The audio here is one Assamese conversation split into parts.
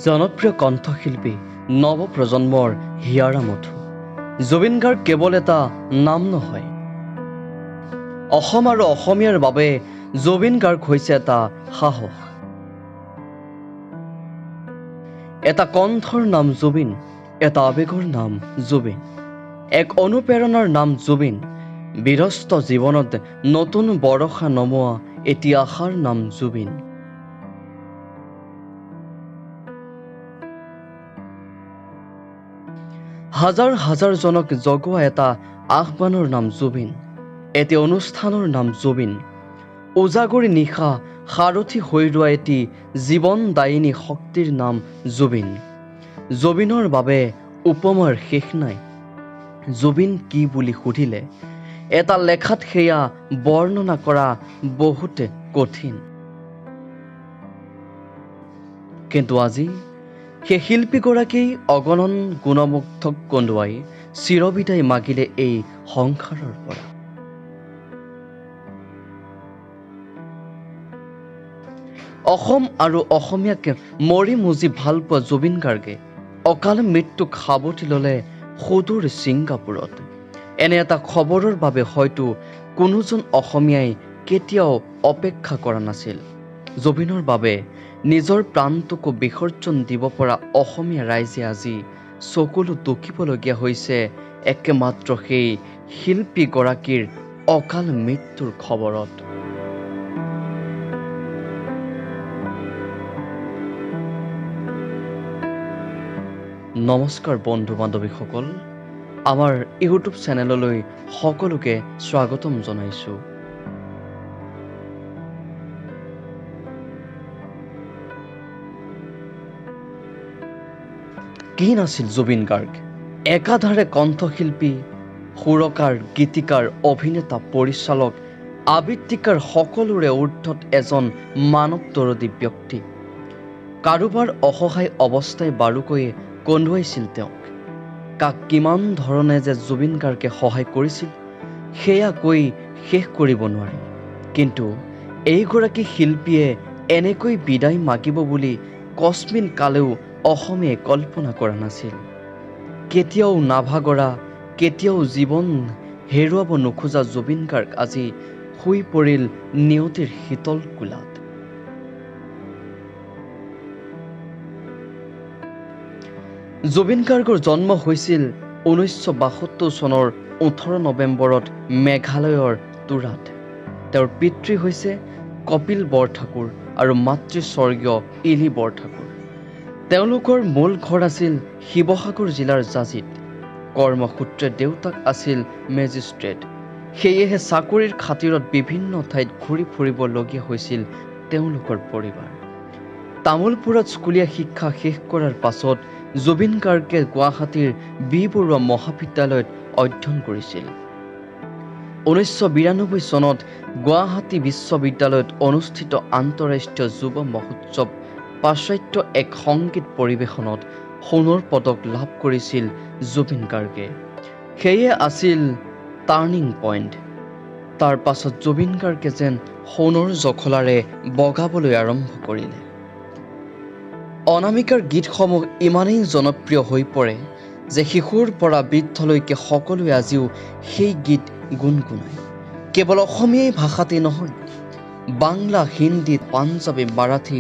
জনপ্ৰিয় কণ্ঠশিল্পী নৱপ্ৰজন্মৰ হিয়াৰা মথু। জুবিন গাৰ্গ কেৱল এটা নাম নহয়, অসম আৰু অসমীয়াৰ বাবে জুবিন গাৰ্গ হৈছে এটা সাহস। এটা কণ্ঠৰ নাম জুবিন, এটা আৱেগৰ নাম জুবিন, এক অনুপ্ৰেৰণাৰ নাম জুবিন, বিধ্বস্ত জীৱনত নতুন বৰষা নমোৱা এটি আশাৰ নাম জুবিন। হাজাৰ হাজাৰ জনক জগোৱা এটা আহ্বানৰ নাম জুবিন, এটি অনুষ্ঠানৰ নাম জুবিন, উজাগৰি নিশা সাৰথি হৈ ৰোৱা এটি জীৱনদায়িনী শক্তিৰ নাম জুবিন। জুবিনৰ বাবে উপমাৰ শেষ নাই। জুবিন কি বুলি সুধিলে এটা লেখাত সেয়া বৰ্ণনা কৰা বহুত কঠিন। কিন্তু আজি সেই শিল্পীগৰাকী অগণন গুণমুগ্ধক কন্দুৱাই চিৰবিদায় মাগিলে এই সংসাৰৰ পৰা। অসম আৰু অসমীয়াক মৰি মুজি ভাল পোৱা জুবিন গাৰ্গে অকাল মৃত্যুক সাৱটি ল'লে সুদূৰ ছিংগাপুৰত। এনে এটা খবৰৰ বাবে হয়তো কোনোজন অসমীয়াই কেতিয়াও অপেক্ষা কৰা নাছিল। জুবিনৰ বাবে নিজৰ প্ৰাণটোকো বিসৰ্জন দিব পৰা অসমীয়া ৰাইজে আজি চকুলো টুকিবলগীয়া হৈছে একেমাত্ৰ সেই শিল্পীগৰাকীৰ অকাল মৃত্যুৰ খবৰত। নমস্কাৰ বন্ধু বান্ধৱীসকল, আমাৰ ইউটিউব চেনেললৈ সকলোকে স্বাগতম জনাইছোঁ। কি নাছিল জুবিন গাৰ্গ? একাধাৰে কণ্ঠশিল্পী, সুৰকাৰ, গীতিকাৰ, অভিনেতা, পৰিচালক, আবৃত্তিকাৰ, সকলোৰে ঊৰ্ধত এজন মানৱতৰদী ব্যক্তি। কাৰোবাৰ অসহায় অৱস্থাই বাৰুকৈ কন্দুৱাইছিল তেওঁক। কাক কিমান ধৰণে যে জুবিন গাৰ্গে সহায় কৰিছিল সেয়া কৈ শেষ কৰিব নোৱাৰি। কিন্তু এইগৰাকী শিল্পীয়ে এনেকৈ বিদায় মাগিব বুলি কস্মিন কালেও অসমে কল্পনা কৰা নাছিল। কেতিয়াও নাভাগৰা, কেতিয়াও জীৱন হেৰুৱাব নোখোজা জুবিন গাৰ্গ আজি শুই পৰিল নিয়তিৰ শীতল কোলাত। জুবিন গাৰ্গৰ জন্ম হৈছিল 1972 চনৰ 18 নৱেম্বৰত মেঘালয়ৰ তুৰাত। তেওঁৰ পিতৃ হৈছে কপিল বৰঠাকুৰ আৰু মাতৃ স্বৰ্গীয় ইলি বৰঠাকুৰ। তেওঁলোকৰ মূল ঘৰ আছিল শিৱসাগৰ জিলাৰ জাজিত। কৰ্মসূত্ৰে দেউতাক আছিল মেজিষ্ট্ৰেট। সেয়েহে চাকৰিৰ খাতিৰত বিভিন্ন ঠাইত ঘূৰি ফুৰিবলগীয়া হৈছিল তেওঁলোকৰ পৰিবাৰ। তামোলপুৰত স্কুলীয়া শিক্ষা শেষ কৰাৰ পাছত জুবিন গাৰ্গে গুৱাহাটীৰ বি বৰুৱা মহাবিদ্যালয়ত অধ্যয়ন কৰিছিল। 1992 চনত গুৱাহাটী বিশ্ববিদ্যালয়ত অনুষ্ঠিত আন্তঃৰাষ্ট্ৰীয় যুৱ মহোৎসৱ পাশ্চাত্য এক সংগীত পৰিৱেশনত সোণৰ পদক লাভ কৰিছিল জুবিন গাৰ্গে। সেয়ে আছিল টাৰ্ণিং পইণ্ট। তাৰ পাছত জুবিন গাৰ্গে যেন সোণৰ জখলাৰে বগাবলৈ আৰম্ভ কৰিলে। অনামিকাৰ গীতসমূহ ইমানেই জনপ্ৰিয় হৈ পৰে যে শিশুৰ পৰা বৃদ্ধলৈকে সকলোৱে আজিও সেই গীত গুণগুণায়। কেৱল অসমীয়াই ভাষাতেই নহয়, বাংলা, হিন্দী, পাঞ্জাবী, মাৰাঠী,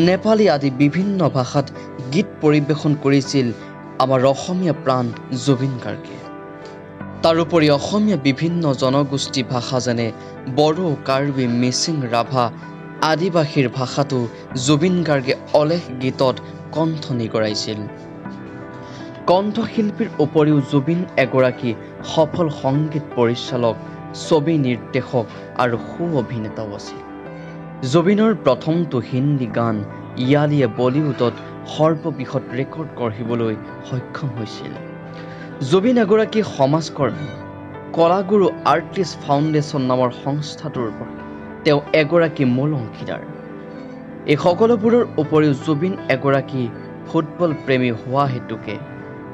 নেপালী আদি বিভিন্ন ভাষাত গীত পৰিৱেশন কৰিছিল আমাৰ অসমীয়া প্ৰাণ জুবিন গাৰ্গে। তাৰোপৰি অসমীয়া বিভিন্ন জনগোষ্ঠী ভাষা যেনে বড়ো, কাৰ্বি, মিচিং, ৰাভা আদিবাসীৰ ভাষাতো জুবিন গাৰ্গে অলেখ গীতত কণ্ঠ নিগৰাইছিল। কণ্ঠশিল্পীৰ উপৰিও জুবিন এগৰাকী সফল সংগীত পৰিচালক, ছবি নিৰ্দেশক আৰু সু অভিনেতাও আছিল। জুবিনৰ প্ৰথমটো হিন্দী গান ইয়ালিয়ে বলিউডত সৰ্ববৃহৎ ৰেকৰ্ড গঢ়িবলৈ সক্ষম হৈছিল। জুবিন এগৰাকী সমাজকৰ্মী। কলাগুৰু আৰ্টিষ্ট ফাউণ্ডেশ্যন নামৰ সংস্থাটোৰ তেওঁ এগৰাকী মূল অংশীদাৰ। এই সকলোবোৰৰ উপৰিও জুবিন এগৰাকী ফুটবল প্ৰেমী হোৱা হেতুকে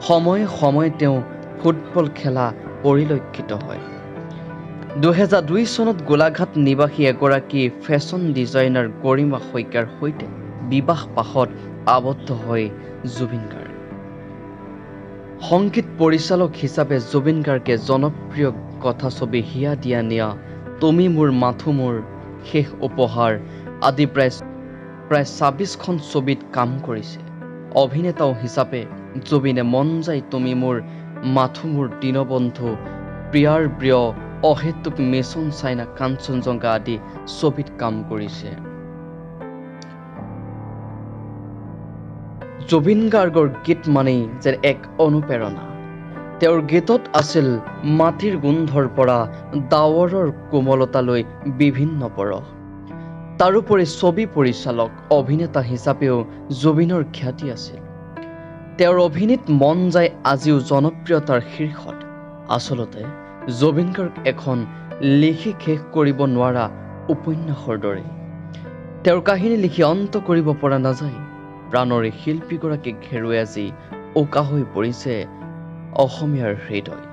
সময়ে সময়ে তেওঁ ফুটবল খেলা পৰিলক্ষিত হয়। 2002 চনত গোলাঘাট নিবাসী এগৰাকী ফেশ্বন ডিজাইনাৰ গৰিমা শইকীয়াৰ সৈতে বিবাহ পাশত আবদ্ধ হয় জুবিন গাৰ্গ। সংগীত পৰিচালক হিচাপে জুবিন গাৰ্গে জনপ্ৰিয় কথাছবি হিয়া দিয়া নিয়া, তুমি মোৰ মাথো মোৰ, শেষ উপহাৰ আদি প্ৰায় ২৬খন ছবিত কাম কৰিছে। অভিনেতাও হিচাপে জুবিনে মন যায় তুমি মোৰ, মাথো মোৰ, দীনবন্ধু, প্ৰিয়াৰ প্ৰিয়, অহেতুক, মিছন চাইনা, কাঞ্চনজংঘা আদি ছবিত কাম কৰিছে। জুবিন গাৰ্গৰ গীত মানেই যেন এক অনুপ্ৰেৰণা। তেওঁৰ গীতত আছিল মাটিৰ গোন্ধৰ পৰা ডাৱৰৰ কোমলতালৈ বিভিন্ন পৰশ। তাৰোপৰি ছবি পৰিচালক, অভিনেতা হিচাপেও জুবিনৰ খ্যাতি আছিল। তেওঁৰ অভিনীত মন যায় আজিও জনপ্ৰিয়তাৰ শীৰ্ষত। আচলতে জুবিন গাৰ্গ এখন লিখি শেষ কৰিব নোৱাৰা উপন্যাসৰ দৰে। তেওঁৰ কাহিনী লিখি অন্ত কৰিব পৰা নাযায়। প্ৰাণৰ শিল্পীগৰাকীক ঘেৰুৱাই আজি উকা হৈ পৰিছে অসমীয়াৰ হৃদয়।